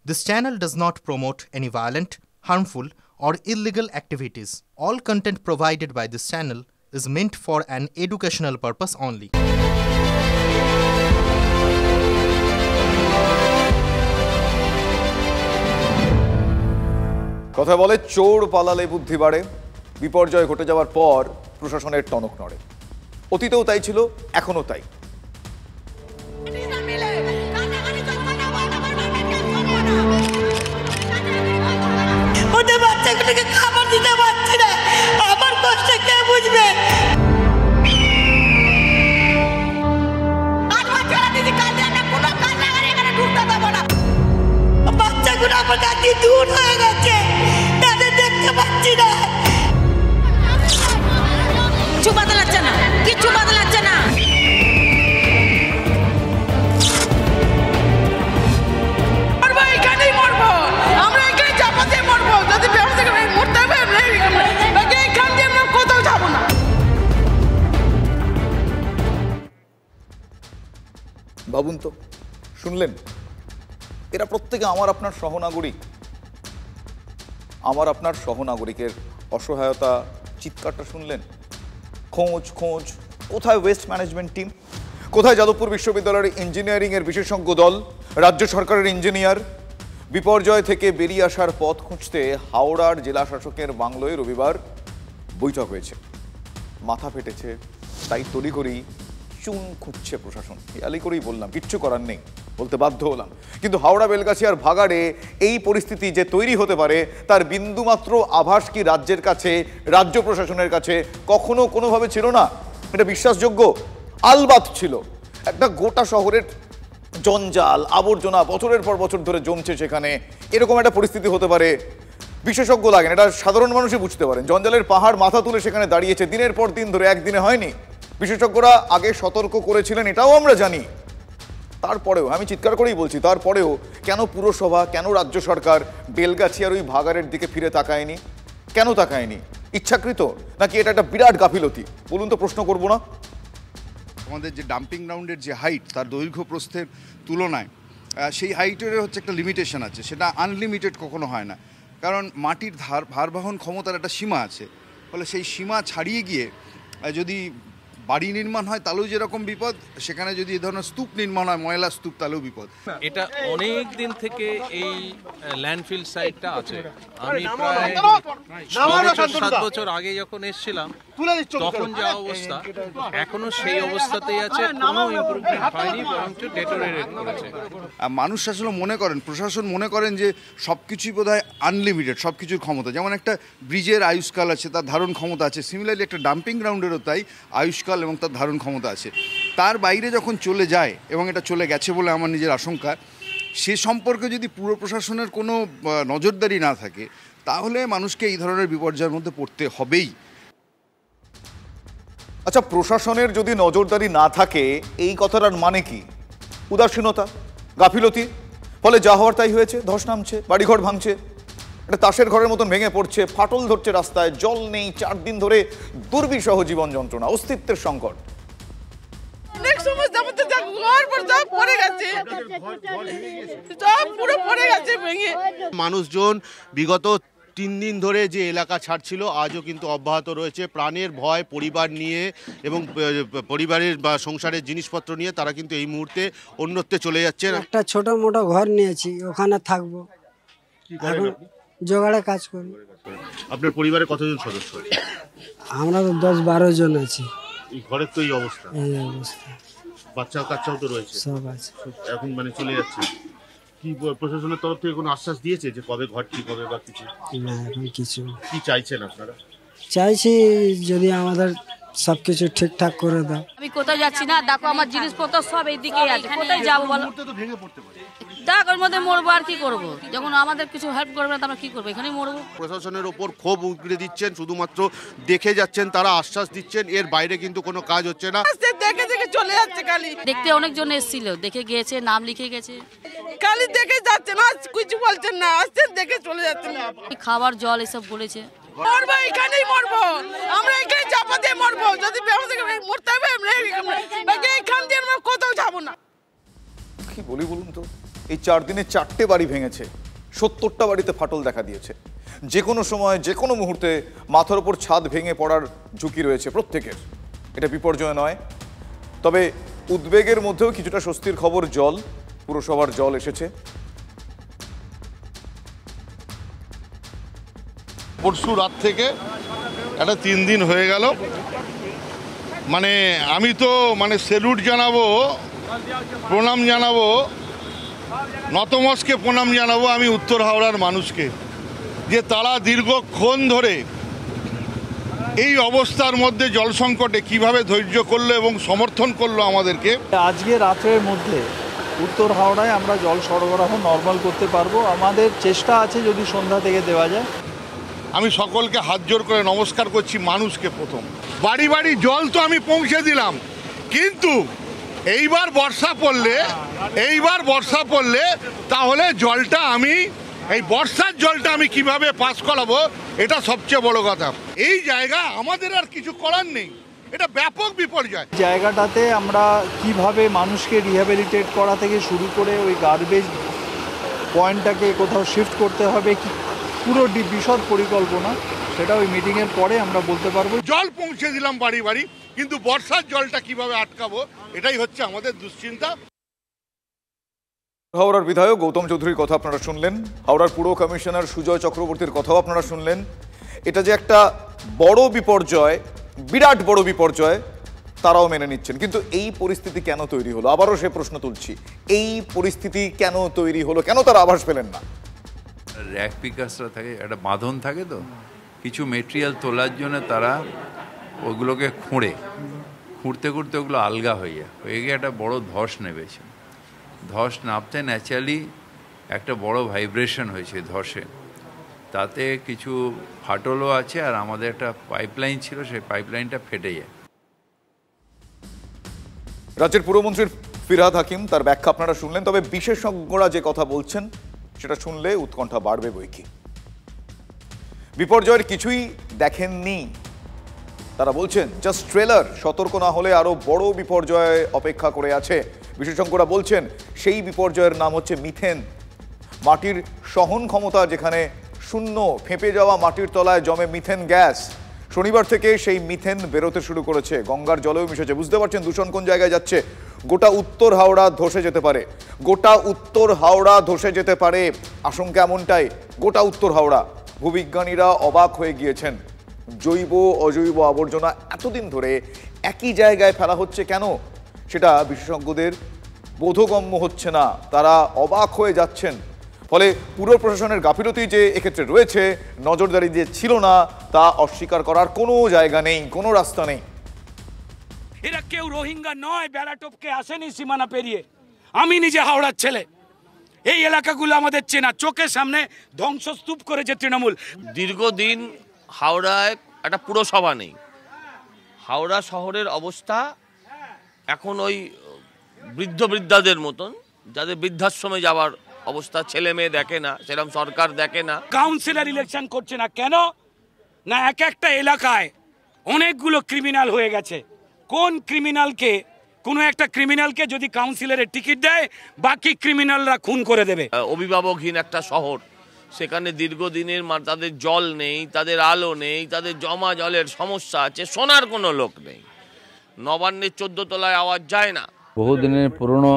This channel does not promote any violent, harmful, or illegal activities. All content provided by this channel is meant for an educational purpose only. কথা বলে চোর পালালে বুদ্ধি বাড়ে। বিপর্যয় ঘটে যাওয়ার পর প্রশাসনের টনক নড়ে। অতীতেও তাই ছিল, এখনো তাই। ওদের বাচ্চাগুলোকে খাবার দিতে পারছি না, আমার কষ্ট কে বুঝবে? বাচ্চাগুলো আমার কাছে দূর হয়ে গেছে, তাদের দেখতে পাচ্ছি না। কিছু বদলাচ্ছে না, কিছু বদলাচ্ছে না। ভাবুন তো, শুনলেন? এরা প্রত্যেকে আমার আপনার সহনাগরিক। আমার আপনার সহনাগরিকের অসহায়তা, চিৎকারটা শুনলেন? খোঁজ খোঁজ, কোথায় ওয়েস্ট ম্যানেজমেন্ট টিম? কোথায় যাদবপুর বিশ্ববিদ্যালয়ের ইঞ্জিনিয়ারিংয়ের বিশেষজ্ঞ দল, রাজ্য সরকারের ইঞ্জিনিয়ার? বিপর্যয় থেকে বেরিয়ে আসার পথ খুঁজতে হাওড়ার জেলা শাসকের বাংলোয় রবিবার বৈঠক হয়েছে। মাথা ফেটেছে, তাই তড়িঘড়ি চুন খুঁজছে প্রশাসন। আলি করেই বললাম, কিচ্ছু করার নেই, বলতে বাধ্য হলাম। কিন্তু হাওড়া, বেলগাছি আর ভাগাড়ে এই পরিস্থিতি যে তৈরি হতে পারে তার বিন্দুমাত্র আভাস কি রাজ্যের কাছে, রাজ্য প্রশাসনের কাছে কখনো কোনোভাবে ছিল না? এটা বিশ্বাসযোগ্য? আলবাত ছিল। একটা গোটা শহরের জঞ্জাল, আবর্জনা বছরের পর বছর ধরে জমছে সেখানে, এরকম একটা পরিস্থিতি হতে পারে। বিশেষজ্ঞ লাগেন, এটা সাধারণ মানুষই বুঝতে পারেন। জঞ্জালের পাহাড় মাথা তুলে সেখানে দাঁড়িয়েছে দিনের পর দিন ধরে, একদিনে হয়নি। বিশেষজ্ঞরা আগে সতর্ক করেছিলেন, এটাও আমরা জানি। তারপরেও আমি চিৎকার করেই বলছি, তারপরেও কেন পুরসভা, কেন রাজ্য সরকার বেলগাছি আর ওই ভাগাড়ের দিকে ফিরে তাকায়নি? কেন তাকায়নি? ইচ্ছাকৃত নাকি এটা একটা বিরাট গাফিলতি? বলুন তো, প্রশ্ন করবো না? আমাদের যে ডাম্পিং গ্রাউন্ডের যে হাইট, তার দৈর্ঘ্য প্রস্থের তুলনায় সেই হাইটের হচ্ছে একটা লিমিটেশন আছে। সেটা আনলিমিটেড কখনো হয় না, কারণ মাটির ভারবহন ক্ষমতার একটা সীমা আছে। ফলে সেই সীমা ছাড়িয়ে গিয়ে যদি বাড়ি নির্মাণ হয় তাহলেও যেরকম বিপদ, সেখানে যদি এই ধরনের স্তূপ নির্মাণ হয়, ময়লা স্তূপ, তাহলেও বিপদ। এটা অনেক দিন থেকে এই ল্যান্ডফিল সাইটটা আছে। আমি প্রায় 6-7 বছর আগে যখন এসেছিলাম তখন যা অবস্থা, এখনো সেই অবস্থাতেই আছে, কোনো ইমপ্রুভমেন্ট হয়নি, বরঞ্চ ডেটোরিয়েট করেছে। মানুষ আসলে মনে করেন, প্রশাসন মনে করেন যে সব কিছুই বোধহয় আনলিমিটেড, সব কিছুর ক্ষমতা। যেমন একটা ব্রিজের আয়ুষ্কাল আছে, তার ধারণ ক্ষমতা আছে, সিমিলারলি একটা ডাম্পিং গ্রাউন্ডেরও তাই আয়ুষ্কাল এবং তার ধারণ ক্ষমতা আছে। তার বাইরে যখন চলে যায়, এবং এটা চলে গেছে বলে আমার নিজের আশঙ্কা, সে সম্পর্কে যদি পুরো প্রশাসনের কোনো নজরদারি না থাকে, তাহলে মানুষকে এই ধরনের বিপর্যয়ের মধ্যে পড়তে হবেই। আচ্ছা, প্রশাসনের যদি নজরদারি না থাকে, এই কথাটার মানে কি? উদাসীনতা, গাফিলতি? ফলে যা হওয়ার তাই হয়েছে। ধস নামছে, বাড়িঘর ভাঙছে, একটা তাসের ঘরের মতন ভেঙে পড়ছে, ফাটল ধরছে রাস্তায়, জল নেই, 4 দিন ধরে দুর্বিষহ জীবন যন্ত্রণা, অস্তিত্বের সংকট। মানুষজন বিগত 3 দিন ধরে যে এলাকা ছাড়ছিল, আজও কিন্তু অব্যাহত রয়েছে। প্রাণের ভয় পরিবার নিয়ে এবং পরিবারের বা সংসারের জিনিসপত্র নিয়ে তারা কিন্তু এই মুহূর্তে অন্যত্রে চলে যাচ্ছে। একটা ছোট মোটো ঘর নিয়েছি, ওখানে থাকবো। এখন জোগাড়ে কাজ করি। আপনার পরিবারে কতজন সদস্য? আমরা তো 10-12 জন আছি। এই ঘরের তো এই অবস্থা। বাচ্চাও কাচ্চাও তো রয়েছে, সব আছে। এখন মানে চলে যাচ্ছে। কি প্রশাসনের তরফ থেকে কোনো আশ্বাস দিয়েছে যে কবে ঘর ঠিক হবে বা কিছু? না, এখন কিছু। কি চাইছেন আপনারা? চাইছি যদি আমাদের সবকিছু ঠিকঠাক করে দাও। আমি কোথাও যাচ্ছি না, দেখো আমার জিনিসপত্র সব এইদিকে আছে, কোথায় যাবো বলো? দেখ, ওর মধ্যে মরবো, আর কি করবো? যখন আমাদের কিছু হেল্প করবে না, আমরা কি করবো? এখানেই মরবো। প্রশাসনের ওপর ক্ষোভ উগরে দিচ্ছেন, শুধুমাত্র দেখে যাচ্ছেন, তারা আশ্বাস দিচ্ছেন, এর বাইরে কিন্তু কোনো কাজ হচ্ছে না। দেখে দেখে চলে যাচ্ছে, খালি দেখতে অনেকজন এসেছিল, দেখে গিয়েছে, নাম লিখে গেছে, খালি দেখে যাচ্ছে না, কিছু বলছেন না, আসছে দেখে চলে যাচ্ছে না। খাবার জল এসব বলেছে। মরবো, এখানেই মরবো, আমরা এখানে চাপা দিয়ে মরবো। যদি মরতে হবে, এখান দিয়ে আমরা কোথাও যাবো না। কি বলি বলুন তো, এই 4 দিনে 4টে বাড়ি ভেঙেছে, 70টা বাড়িতে ফাটল দেখা দিয়েছে। যে কোনো সময় যে কোনো মুহূর্তে মাথার উপর ছাদ ভেঙে পড়ার ঝুঁকি রয়েছে প্রত্যেকের। এটা বিপর্যয় নয়, তবে উদ্বেগের মধ্যেও কিছুটা স্বস্তির খবর, জল, পুরসভার জল এসেছে। পরশু রাত থেকে এটা 3 দিন হয়ে গেল। মানে আমি তো সেলুট জানাবো, প্রণাম জানাবো, নতমস্তকে প্রণাম জানাবো আমি উত্তর হাওড়ার মানুষকে, যে তারা দীর্ঘক্ষণ ধরে এই অবস্থার মধ্যে জল সংকটে কিভাবে ধৈর্য করলো এবং সমর্থন করলো আমাদেরকে। আজকে রাতের মধ্যে উত্তর হাওড়ায় আমরা জল সরবরাহ নর্মাল করতে পারবো। আমাদের চেষ্টা আছে যদি সন্ধ্যা থেকে দেওয়া যায়। আমি সকলকে হাত জোর করে নমস্কার করছি, মানুষকে প্রথম। বাড়ি বাড়ি জল তো আমি পৌঁছে দিলাম, কিন্তু এইবার বর্ষা পড়লে তাহলে জলটা আমি এই বর্ষার জলটা আমি কিভাবে পাস করাবো, এটা সবচেয়ে বড় কথা। এই জায়গা আমাদের আর কিছু করার নেই, এটা ব্যাপক বিপর্যয়। জায়গাটাতে আমরা কিভাবে মানুষকে রিহ্যাবিলিটেট করা থেকে শুরু করে ওই গার্বেজ পয়েন্টটাকে কোথাও শিফট করতে হবে, কি পুরো বিশদ পরিকল্পনা, সেটা ওই মিটিংয়ের পরে আমরা বলতে পারবো। জল পৌঁছে দিলাম বাড়ি বাড়ি, কিন্তু বর্ষার জলটা কিভাবে আটকাবো, এটাই হচ্ছে আমাদের দুশ্চিন্তা। হাওড়ার বিধায়ক গৌতম চৌধুরীর কথা আপনারা শুনলেন, হাওড়ার পুর কমিশনার সুজয় চক্রবর্তীর কথাও আপনারা শুনলেন। এটা যে একটা বড় বিপর্যয়, বিরাট বড় বিপর্যয়, তারাও মেনে নিচ্ছেন। কিন্তু এই পরিস্থিতি কেন তৈরি হলো, আবারও সে প্রশ্ন তুলছি, এই পরিস্থিতি কেন তৈরি হলো, কেন তারা আভাস পেলেন না? র্যাক পিকার্সরা থাকে, একটা বাঁধন থাকে, তো কিছু মেটেরিয়াল তোলার জন্য তারা ওগুলোকে খুঁড়তে ওগুলো আলগা হয়ে গিয়ে একটা বড় ধস নেমেছে। ধস নামতে ন্যাচারালি একটা বড় ভাইব্রেশন হয়েছে ধসে, তাতে কিছু ফাটলও আছে, আর আমাদের একটা পাইপলাইন ছিল, সেই পাইপলাইনটা ফেটে যায়। রাজ্যের পুরমন্ত্রীর ফিরহাদ হাকিম, তার ব্যাখ্যা আপনারা শুনলেন। তবে বিশেষজ্ঞরা যে কথা বলছেন সেটা শুনলে উৎকণ্ঠা বাড়বে বইকি। বিপর্যয়ের কিছুই দেখেননি তারা বলছেন, জাস্ট ট্রেলার। সতর্ক না হলে আরো বড় বিপর্যয় অপেক্ষা করে আছে। বিশেষজ্ঞরা বলছেন সেই বিপর্যয়ের নাম হচ্ছে মিথেন। মাটির সহন ক্ষমতা যেখানে শূন্য, ফেঁপে যাওয়া মাটির তলায় জমে মিথেন গ্যাস। শনিবার থেকে সেই মিথেন বেরোতে শুরু করেছে, গঙ্গার জলেও মিশেছে। বুঝতে পারছেন দূষণ কোন জায়গায় যাচ্ছে। গোটা উত্তর হাওড়া ধসে যেতে পারে, গোটা উত্তর হাওড়া ধসে যেতে পারে, আশঙ্কা এমনটাই। গোটা উত্তর হাওড়া, ভূবিজ্ঞানীরা অবাক হয়ে গিয়েছেন। জৈব অজৈব আবর্জনা এতদিন ধরে একই জায়গায় ফেলা হচ্ছে কেন, সেটা বিশেষজ্ঞদের বোধগম্য হচ্ছে না। তারা অবাক হয়ে যাচ্ছেন। ফলে পুর প্রশাসনের গাফিলতি যে এক্ষেত্রে রয়েছে, নজরদারি যে ছিল না, তা অস্বীকার করার কোনো জায়গা নেই, কোনো রাস্তা নেই। এরা কেউ রোহিঙ্গা নয়, বেড়া টপকে আসেনি সীমানা পেরিয়ে। আমি নিজে হাওড়ার ছেলে, এই এলাকাগুলো আমাদের চেনা, চোখের সামনে ধ্বংসস্তূপ করেছে তৃণমূল। দীর্ঘদিন হাওড়ায় একটা পুরসভা নেই। হাওড়া শহরের অবস্থা এখন ওই বৃদ্ধাদের মতন, যাদের বৃদ্ধাশ্রমে যাওয়ার অবস্থা, ছেলে মেয়ে দেখে না, সেরকম সরকার দেখে না। কাউন্সিলর ইলেকশন করছে না কেন? না এক একটা এলাকায় অনেকগুলো ক্রিমিনাল হয়ে গেছে। কোন ক্রিমিনালকে, কোনো একটা ক্রিমিনালকে যদি কাউন্সিলরের টিকিট দেয়, বাকি ক্রিমিনালরা খুন করে দেবে। অভিভাবকহীন একটা শহর, সেখানে দীর্ঘদিনের তাদের জল নেই, তাদের আলো নেই, তাদের জমা জলের সমস্যা আছে, শোনার কোনো লোক নেই। নবান্নের 14 তলায় আওয়াজ যায় না। বহুদিনের পুরনো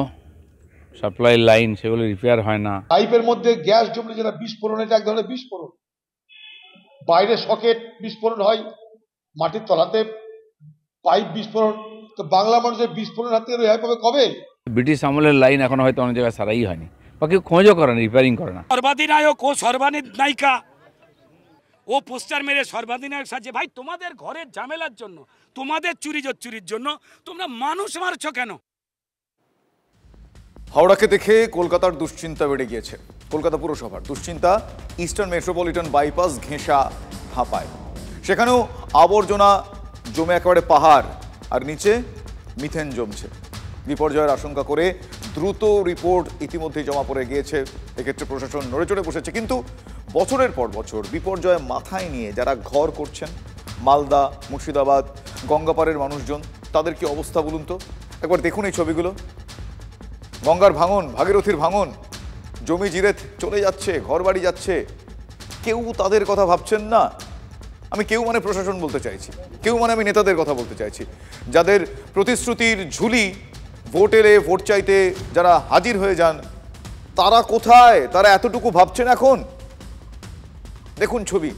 সাপ্লাই লাইন, সেগুলো রিপেয়ার হয় না। পাইপের মধ্যে গ্যাস জমলে যেটা বিস্ফোরণ, এটা এক ধরনের বিস্ফোরণ। বাইরে সকেট বিস্ফোরণ হয়, মাটির তলাতে পাইপ বিস্ফোরণ। তো বাংলা মানুষের বিস্ফোরণ হাতে রেহাই পাবে কবে? ব্রিটিশ আমলের লাইন এখন হয়তো অনেক জায়গায় সারাই হয়নি, বা কেউ খোঁজও করে না, রিপেয়ারিং করে না। সর্বাধিনায়ক ও সর্বাধিনায়িকা, ও পোস্টার মেরে সর্বাধিনায়ক সাজে। ভাই, তোমাদের ঘরের ঝামেলার জন্য, তোমাদের চুরির জন্য তোমরা মানুষ মারছো কেন? হাওড়াকে দেখে কলকাতার দুশ্চিন্তা বেড়ে গিয়েছে। কলকাতা পুরসভার দুশ্চিন্তা ইস্টার্ন মেট্রোপলিটন বাইপাস ঘেঁষা ভাপায়। সেখানেও আবর্জনা জমে একেবারে পাহাড়, আর নিচে মিথেন জমছে। বিপর্যয়ের আশঙ্কা করে দ্রুত রিপোর্ট ইতিমধ্যেই জমা পড়ে গিয়েছে। এক্ষেত্রে প্রশাসন নড়ে চড়ে বসেছে। কিন্তু বছরের পর বছর বিপর্যয় মাথায় নিয়ে যারা ঘর করছেন, মালদা, মুর্শিদাবাদ, গঙ্গাপাড়ের মানুষজন, তাদের কি অবস্থা বলুন তো? একবার দেখুন এই ছবিগুলো। গঙ্গার ভাঙন, ভাগীরথীর ভাঙন, জমি জিরে চলে যাচ্ছে, ঘর বাড়ি যাচ্ছে, কেউ তাদের কথা ভাবছেন না। আমি কেউ মানে প্রশাসন বলতে চাইছি, কেউ মানে আমি নেতাদের কথা বলতে চাইছি, যাদের প্রতিশ্রুতির ঝুলি ভোট এলে ভোট চাইতে যারা হাজির হয়ে যান, তারা কোথায়? তারা এতটুকু ভাবছেন এখন? দেখুন ছবি।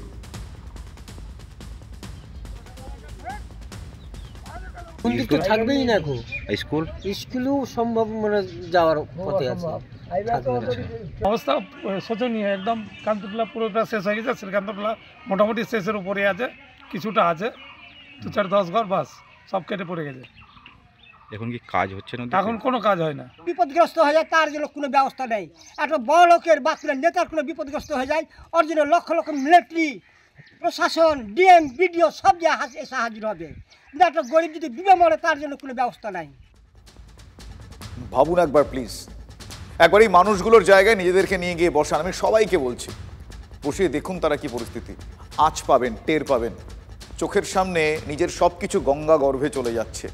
থাকবেই না এখন, স্কুল স্কুলেও সম্ভব মানে যাওয়ার পথে আছে। অবস্থা শোচনীয় একদম। কান্তটোলা পুরোটা শেষ হয়ে গেছে, শ্রীকান্তটোলা মোটামুটি শেষের উপরে আছে, কিছুটা আছে 2-4-10 ঘর, বাস সব কেটে পড়ে গেছে। এখন কি কাজ হচ্ছে না? এখন কোনো কাজ হয় না। বিপদগ্রস্ত হয়ে যায়, তার জন্য কোনো ব্যবস্থা নেই। একটা বড় লোকের বা নেতার কোনো বিপদগ্রস্ত হয়ে যায়, ওর জন্য লক্ষ লক্ষ মিলিটারি, প্রশাসন, ডিএম, বিডিও সব জায়গায় এসে হাজির হবে। কিন্তু একটা গরিব যদি ডুবে মরে, তার জন্য কোনো ব্যবস্থা নাই। ভাবুন একবার প্লিজ, একবার এই মানুষগুলোর জায়গায় নিজেদেরকে নিয়ে গিয়ে বসান। আমি সবাইকে বলছি, বসিয়ে দেখুন তারা কি পরিস্থিতি। আঁচ পাবেন, টের পাবেন, চোখের সামনে নিজের সব কিছু গঙ্গা গর্ভে চলে যাচ্ছে,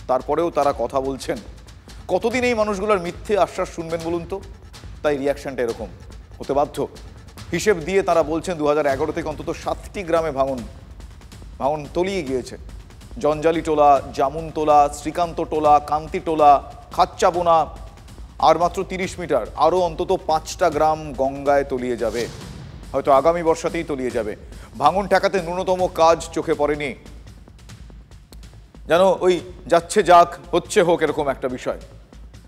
তারপরেও তারা কথা বলছেন। কতদিন এই মানুষগুলোর মিথ্যে আশ্বাস শুনবেন বলুন তো? তাই রিয়াকশনটা এরকম হতে বাধ্য। হিসেব দিয়ে তারা বলছেন 2011 থেকে অন্তত 7টি গ্রামে ভাঙন তলিয়ে গিয়েছে। জঞ্জালিটোলা, জামুনটোলা, শ্রীকান্তটোলা, কান্তিটোলা, খাচ্চাবোনা, আর মাত্র 30 মিটার, আরও অন্তত 5টা গ্রাম গঙ্গায় তলিয়ে যাবে, হয়তো আগামী বর্ষাতেই তলিয়ে যাবে। ভাঙন ঠেকাতে ন্যূনতম কাজ চোখে পড়েনি, যেন ওই যাচ্ছে যাক, হচ্ছে হোক, এরকম একটা বিষয়,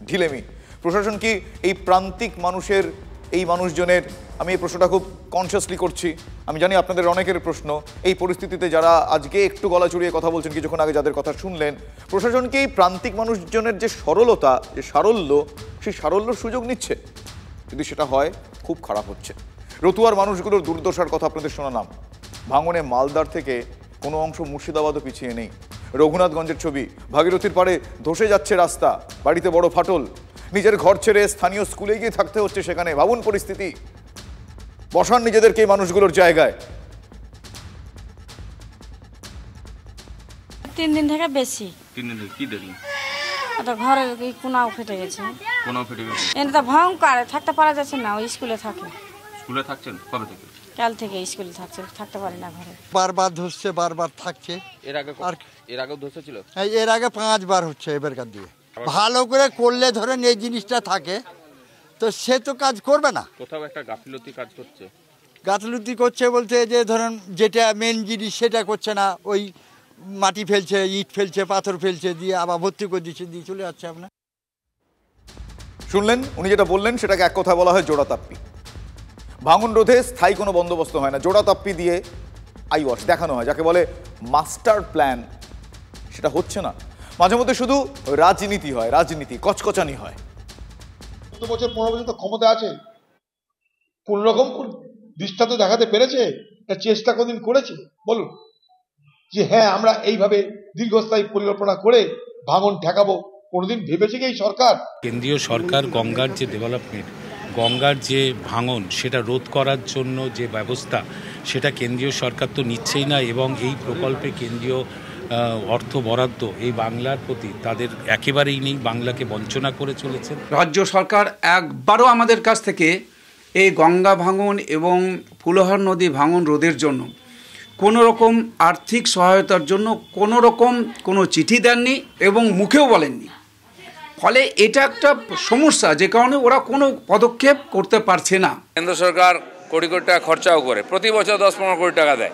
ঢিলেমি। প্রশাসন কি এই প্রান্তিক মানুষের, এই মানুষজনের, আমি এই প্রশ্নটা খুব কনসিয়াসলি করছি, আমি জানি আপনাদের অনেকের প্রশ্ন, এই পরিস্থিতিতে যারা আজকে একটু গলা চড়িয়ে কথা বলছেন, কিছুক্ষণ আগে যাদের কথা শুনলেন, প্রশাসন কি এই প্রান্তিক মানুষজনের যে সরলতা, যে সারল্য, সেই সারল্যর সুযোগ নিচ্ছে? যদি সেটা হয়, খুব খারাপ হচ্ছে। রতুয়ার মানুষগুলোর দুর্দশার কথা আপনাদের শোনালাম। ভাঙনে মালদার থেকে কোনো অংশ মুর্শিদাবাদও পিছিয়ে নেই। রঘুনাথগঞ্জের ছবি, ভাগীরথীর পাড়ে ধসে যাচ্ছে রাস্তা, বাড়িতে বড় ফাটল, নিজের ঘর ছেড়ে স্থানীয় স্কুলে গিয়ে থাকতে হচ্ছে সেখানে। ভাবুন পরিস্থিতি, বসান নিজেদেরকে এই মানুষগুলোর জায়গায়। 3 দিন থেকে বেশি। 3 দিন কি দেখলেন? এটা ঘরের কোনাও ফেটে গেছে। কোনাও ফেটে গেছে? এটা তো ভয়ঙ্কর, থাকতে পারা যাচ্ছে না। ওই স্কুলে থাকে। স্কুলে থাকছেন কবে থেকে? কাল থেকে স্কুলে থাকতে পারি না ঘরে। বারবার ধসছে, বারবার থাকছে। এর আগেও ধসেছিল? এর আগে 5 বার হচ্ছে এবারকার দিয়ে। ভালো করে করলে ধরেন এই জিনিসটা থাকে, তো সে তো কাজ করবে না। কোথাও একটা গাফিলতি কাজ করছে। গাফিলতি করছে বলতে যে ধরেন যেটা মেন জিনিস সেটা করছে না, ওই মাটি ফেলছে, ইট ফেলছে, পাথর ফেলছে, দিয়ে আবার ভর্তি করে দিচ্ছে, দিয়ে চলে যাচ্ছে। আপনার শুনলেন, উনি যেটা বললেন সেটাকে এক কথা বলা হয় জোড়াতাপ্পি। ভাঙন রোধে স্থায়ী কোনো বন্দোবস্ত হয় না, জোড়াতাপ্পি দিয়ে আইওয়াশ দেখানো হয়, যাকে বলে মাস্টার প্ল্যান। সেটা হচ্ছে না, মাঝে মধ্যে শুধু রাজনীতি হয়, রাজনীতি কচকচানি হয়। 15 বছর তো ক্ষমতা আছে, কোন রকম দৃষ্টান্ত দেখাতে পেরেছে? চেষ্টা কোনদিন করেছে বলুন যে হ্যাঁ আমরা এইভাবে দীর্ঘস্থায়ী পরিকল্পনা করে ভাঙন ঠেকাবো? কোনোদিন ভেবেছে কি এই সরকার? কেন্দ্রীয় সরকার গঙ্গার যে ডেভেলপমেন্ট, গঙ্গার যে ভাঙন, সেটা রোধ করার জন্য যে ব্যবস্থা, সেটা কেন্দ্রীয় সরকার তো নিচ্ছেই না, এবং এই প্রকল্পে কেন্দ্রীয় অর্থ বরাদ্দ এই বাংলার প্রতি তাদের একেবারেই নেই, বাংলাকে বঞ্চনা করে চলেছে। রাজ্য সরকার একবারও আমাদের কাছ থেকে এই গঙ্গা ভাঙন এবং ফুলহার নদী ভাঙন রোধের জন্য কোনো রকম আর্থিক সহায়তার জন্য কোনো চিঠি দেননি এবং মুখেও বলেননি। ফলে এটা একটা সমস্যা, যে কারণে ওরা কোনো পদক্ষেপ করতে পারছে না। কেন্দ্র সরকার কোটি কোটি টাকা খরচাও করে, প্রতি বছর 10-15 কোটি টাকা দেয়,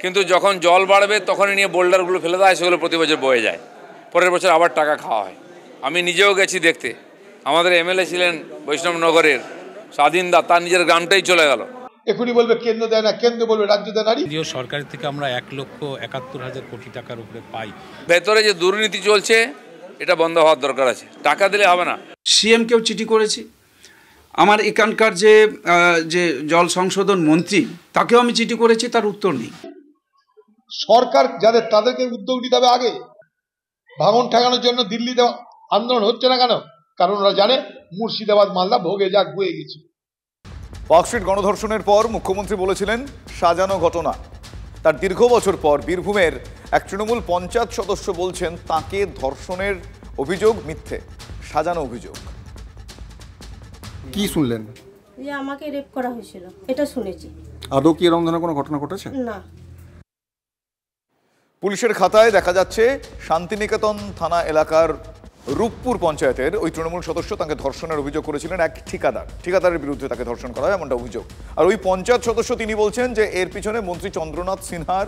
কিন্তু যখন জল বাড়বে তখনই নিয়ে বোল্ডারগুলো ফেলে দেয়, সেগুলো প্রতি বছর বয়ে যায়, পরের বছর আবার টাকা খাওয়া হয়। আমি নিজেও গেছি দেখতে, আমাদের এমএলএ ছিলেন বৈষ্ণবনগরের স্বাধীন দা, তার নিজের গ্রামটাই চলে গেল। এখনই বলবে কেন্দ্র দেয় না, কেন্দ্র বলবে রাজ্য দেয় না। কেন্দ্রীয় সরকারের থেকে আমরা 1,71,000 কোটি টাকার উপরে পাই। ভেতরে যে দুর্নীতি চলছে এটা বন্ধ হওয়ার দরকার আছে, টাকা দিলে হবে না। সিএমকেও চিঠি করেছি, আমার এখানকার যে জল সংশোধন মন্ত্রী, তাকেও আমি চিঠি করেছি, তার উত্তর নেই। সরকার যাদের, তাদেরকে উদ্যোগ নিতে হবে আগে। ভাঙন ঠেকানোর জন্য দিল্লিতে আন্দোলন হচ্ছে না কেন? কারণ ওরা জানে মুর্শিদাবাদ, মালদা ভোগে যাক বয়ে গেছে। পার্কস্ট্রিট গণধর্ষণের পর মুখ্যমন্ত্রী বলেছিলেন সাজানো ঘটনা। তার দীর্ঘ বছর পর বীরভূমের এক তৃণমূল পঞ্চায়েত সদস্য বলছেন তাকে ধর্ষণের অভিযোগ মিথ্যে, সাজানো অভিযোগ। কি শুনলেন? যে আমাকে রেপ করা হয়েছিল, এটা শুনেছি। আদৌ কি এরকম ধরনের কোনো ঘটনা ঘটেছে? না। পুলিশের খাতায় দেখা যাচ্ছে শান্তিনিকেতন থানা এলাকার রূপপুর পঞ্চায়েতের ওই তৃণমূল সদস্য তাকে ধর্ষণের অভিযোগ করেছিলেন এক ঠিকাদারের বিরুদ্ধে তাকে ধর্ষণ করা হয় এমনটা অভিযোগ। আর ওই পঞ্চায়েত সদস্য তিনি বলছেন যে এর পিছনে মন্ত্রী চন্দ্রনাথ সিনহার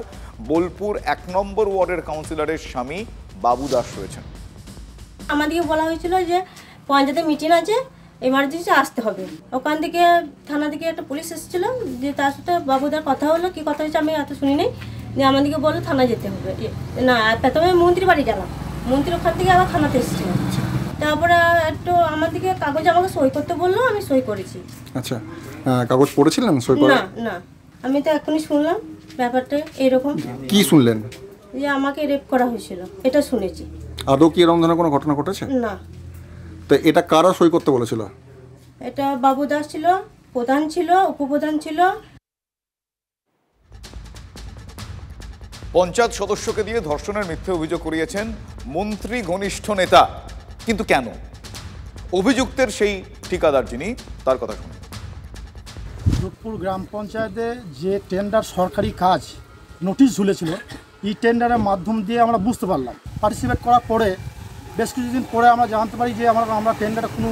বোলপুর 1 নম্বর ওয়ার্ডের কাউন্সিলরের স্বামী বাবু দাস রয়েছেন। আমাদেরকে বলা হয়েছিল যে পঞ্চায়েতে মিটিং আছে, এমার্জেন্সি আসতে হবে। ওখান থেকে থানা থেকে একটা পুলিশ এসেছিল, যে তার সাথে বাবুদার কথা হলো, কি কথা হয়েছে আমি এত শুনি নাই। যে আমাদেরকে বললো থানা যেতে হবে। না, প্রথমে মন্ত্রী বাড়ি গেলাম, মন্ত্রী ওখান থেকে আবার থানাতে এসেছিল। তারপরে একটু আমাদেরকে কাগজ আমাকে সই করতে বললো, আমি সই করেছি। আচ্ছা, কাগজ পড়েছিলেন সই করা? না না, আমি তো এখনই শুনলাম ব্যাপারটা এরকম। কি শুনলেন? যে আমাকে রেপ করা হয়েছিল, এটা শুনেছি। আদৌ কি এরকম ধরনের কোনো ঘটনা ঘটেছে? না। তো এটা কারা সই করতে বলেছিল? এটা বাবু দাস ছিল, প্রধান ছিল, উপপ্রধান ছিল। পঞ্চায়েত সদস্যকে দিয়ে ধর্ষণের মিথ্যে অভিযোগ করিয়েছেন মন্ত্রী ঘনিষ্ঠ নেতা। কিন্তু কেন? অভিযুক্তের সেই ঠিকাদার যিনি, তার কথা শুনুন। রূপপুর গ্রাম পঞ্চায়েতে যে টেন্ডার সরকারি কাজ নোটিশ ঝুলেছিল, এই টেন্ডারের মাধ্যম দিয়ে আমরা বুঝতে পারলাম। পার্টিসিপেট করার পরে বেশ কিছুদিন পরে আমরা জানতে পারি যে আমরা টেন্ডারে কোনো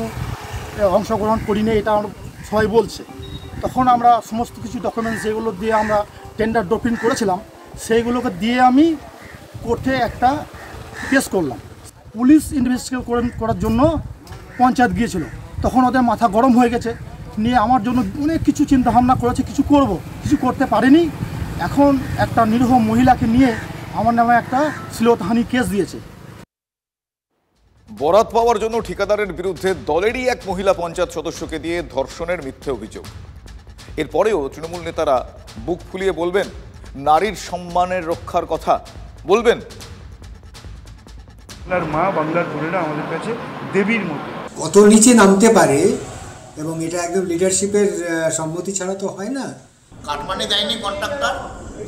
অংশগ্রহণ করিনি, এটা আমরা সবাই বলছে। তখন আমরা সমস্ত কিছু ডকুমেন্টস যেগুলো দিয়ে আমরা টেন্ডার ড্রপিং করেছিলাম, সেইগুলোকে দিয়ে আমি কোর্টে একটা কেস করলাম। পুলিশ ইনভেস্টিগেট করার জন্য পঞ্চায়েত গিয়েছিল, তখন ওদের মাথা গরম হয়ে গেছে, নিয়ে আমার জন্য অনেক কিছু চিন্তা ভাবনা করেছে, কিছু করব, কিছু করতে পারিনি। এখন একটা নিরীহ মহিলাকে নিয়ে আমার নামে একটা শ্লীলতাহানি কেস দিয়েছে। বরাত পাওয়ার জন্য ঠিকাদারের বিরুদ্ধে দলেরই এক মহিলা পঞ্চায়েত সদস্যকে দিয়ে ধর্ষণের মিথ্যে অভিযোগ। এরপরেও তৃণমূল নেতারা বুক ফুলিয়ে বলবেন নারীর সম্মানের রক্ষার কথা, বলবেন বাংলার মা, বাংলার বোনেরা আমাদের কাছে দেবীর মতো। কত নিচে নামতে পারে, এবং এটা একদম লিডারশিপের সম্মতি ছাড়া তো হয় না। কাটমানি দেয়নি কন্ট্রাক্টর,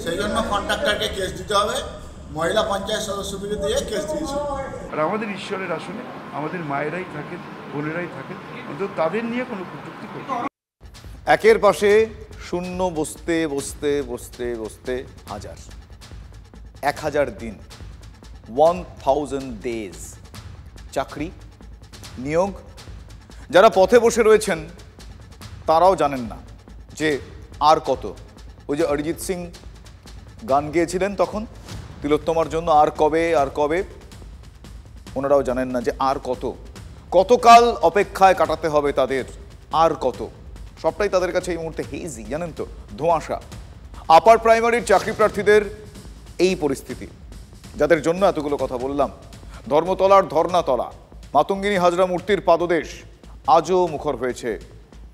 সেই জন্য কন্ট্রাক্টরকে কেস দিতে হবে। মহিলা পঞ্চায়েত সদস্যকে দিয়ে কেস দিয়েছে। আর আমাদের ঈশ্বরের আসনে আমাদের মায়েরাই থাকেন, বোনেরাই থাকেন, অন্তত তাদের নিয়ে কোনো কটূক্তি করবে। একের পাশে শূন্য বসতে বসতে বসতে বসতে 1000 দিন, 1000 days চাকরি, নিয়োগ। যারা পথে বসে রয়েছেন তারাও জানেন না যে আর কত। ওই যে অরিজিৎ সিং গান গেয়েছিলেন তখন তিলোত্তমার জন্য, আর কবে আর কবে, ওনারাও জানেন না যে আর কতকাল অপেক্ষায় কাটাতে হবে তাদের, আর কত। সবটাই তাদের কাছে এই মুহূর্তে হেজি, জানেন তো, ধোঁয়াশা। আপার প্রাইমারির চাকরি প্রার্থীদের এই পরিস্থিতি, যাদের জন্য এতগুলো কথা বললাম। ধর্মতলার ধর্নাতলা, মাতঙ্গিনী হাজরা মূর্তির পাদদেশ আজও মুখর হয়েছে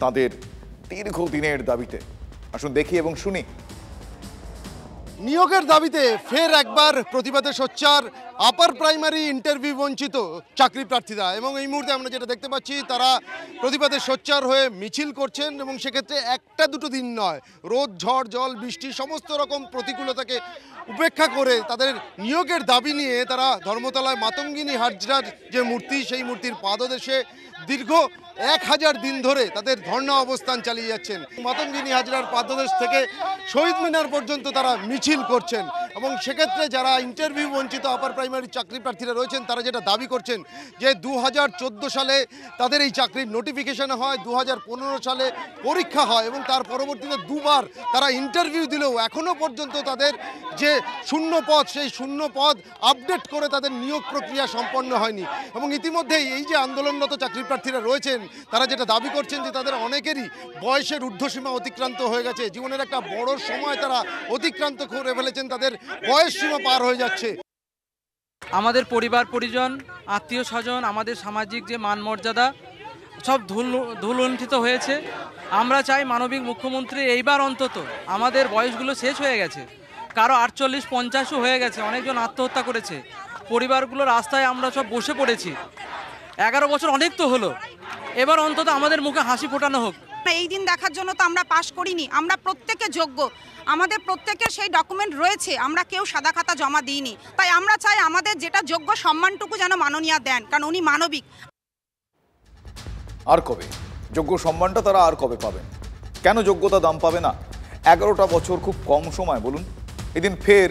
তাদের দীর্ঘদিনের দাবিতে। আসুন দেখি এবং শুনি। নিয়োগের দাবিতে ফের একবার প্রতিবাদে সোচ্চার আপার প্রাইমারি ইন্টারভিউ বঞ্চিত চাকরি প্রার্থীরা, এবং এই মুহূর্তে আমরা যেটা দেখতে পাচ্ছি তারা প্রতিবাদে সোচ্চার হয়ে মিছিল করছেন, এবং সেক্ষেত্রে একটা দুটো দিন নয়, রোদ, ঝড়, জল, বৃষ্টি সমস্ত রকম প্রতিকূলতাকে উপেক্ষা করে তাদের নিয়োগের দাবি নিয়ে তারা ধর্মতলায় মাতঙ্গিনী হাজরার যে মূর্তি, সেই মূর্তির পাদদেশে দীর্ঘ 1000 দিন ধরে তাদের ধর্ণা অবস্থান চালিয়ে যাচ্ছেন। মাতঙ্গিনী হাজরার পাদদেশ থেকে শহীদ মিনার পর্যন্ত তারা মিছিল করছেন, এবং সেক্ষেত্রে যারা ইন্টারভিউ বঞ্চিত আপার প্রাইমারি চাকরি প্রার্থীরা রয়েছেন তারা যেটা দাবি করছেন যে 2014 সালে তাদের এই চাকরির নোটিফিকেশন হয়, 2015 সালে পরীক্ষা হয়, এবং তার পরবর্তীতে দুবার তারা ইন্টারভিউ দিলেও এখনও পর্যন্ত তাদের যে শূন্য পদ, সেই শূন্য পদ আপডেট করে তাদের নিয়োগ প্রক্রিয়া সম্পন্ন হয়নি। এবং ইতিমধ্যেই এই যে আন্দোলনরত চাকরি প্রার্থীরা রয়েছেন তারা যেটা দাবি করছেন যে তাদের অনেকেরই বয়সের ঊর্ধ্বসীমা অতিক্রান্ত হয়ে গেছে, জীবনের একটা বড় সময় তারা অতিক্রান্ত করে ফেলেছেন, তাদের বয়স সীমা পার হয়ে যাচ্ছে। আমাদের পরিবার পরিজন, আত্মীয় স্বজন, আমাদের সামাজিক যে মান মর্যাদা সব ধুলুণ্ঠিত হয়েছে। আমরা চাই মানবিক মুখ্যমন্ত্রী এইবার অন্তত, আমাদের বয়সগুলো শেষ হয়ে গেছে, কারো 48-50 হয়ে গেছে, অনেকজন আত্মহত্যা করেছে, পরিবারগুলো রাস্তায় আমরা সব বসে পড়েছি। 11 বছর অনেক তো হলো, এবার অন্তত আমাদের মুখে হাসি ফোটানো হোক। এই দিন দেখার জন্য তো আমরা পাশ করিনি, আমরা প্রত্যেকে যোগ্য, আমাদের প্রত্যেকের সেই ডকুমেন্ট রয়েছে, আমরা কেউ সাদা খাতা জমা দিইনি। তাই আমরা চাই আমাদের যেটা যোগ্য সম্মানটুকু যেন মাননীয়া দেন, কারণ উনি মানবিক। আর কবে যোগ্য সম্মানটা তারা আর কবে পাবেন? কেন যোগ্যতা দাম পাবে না? 11টা বছর খুব কম সময় বলুন। এদিন ফের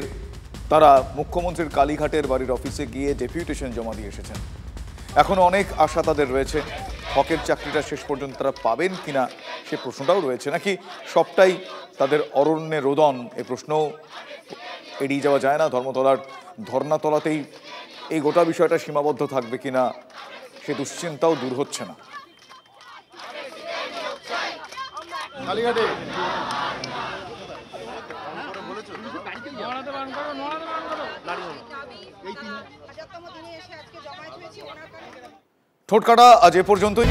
তারা মুখ্যমন্ত্রীর কালীঘাটের বাড়ির অফিসে গিয়ে ডেপুটেশন জমা দিয়ে এসেছেন। এখনো অনেক আশা তাদের রয়েছে। হকের চাকরিটা শেষ পর্যন্ত তারা পাবেন কিনা সে প্রশ্নটাও রয়েছে, নাকি সবটাই তাদের অরণ্যে রোদন, এই প্রশ্নও এড়িয়ে যাওয়া যায় না। ধর্মতলার ধর্নাতলাতেই এই গোটা বিষয়টা সীমাবদ্ধ থাকবে কিনা সে দুশ্চিন্তাও দূর হচ্ছে না। কালীঘাটে ঠোঁটকাটা আজ এ পর্যন্তই।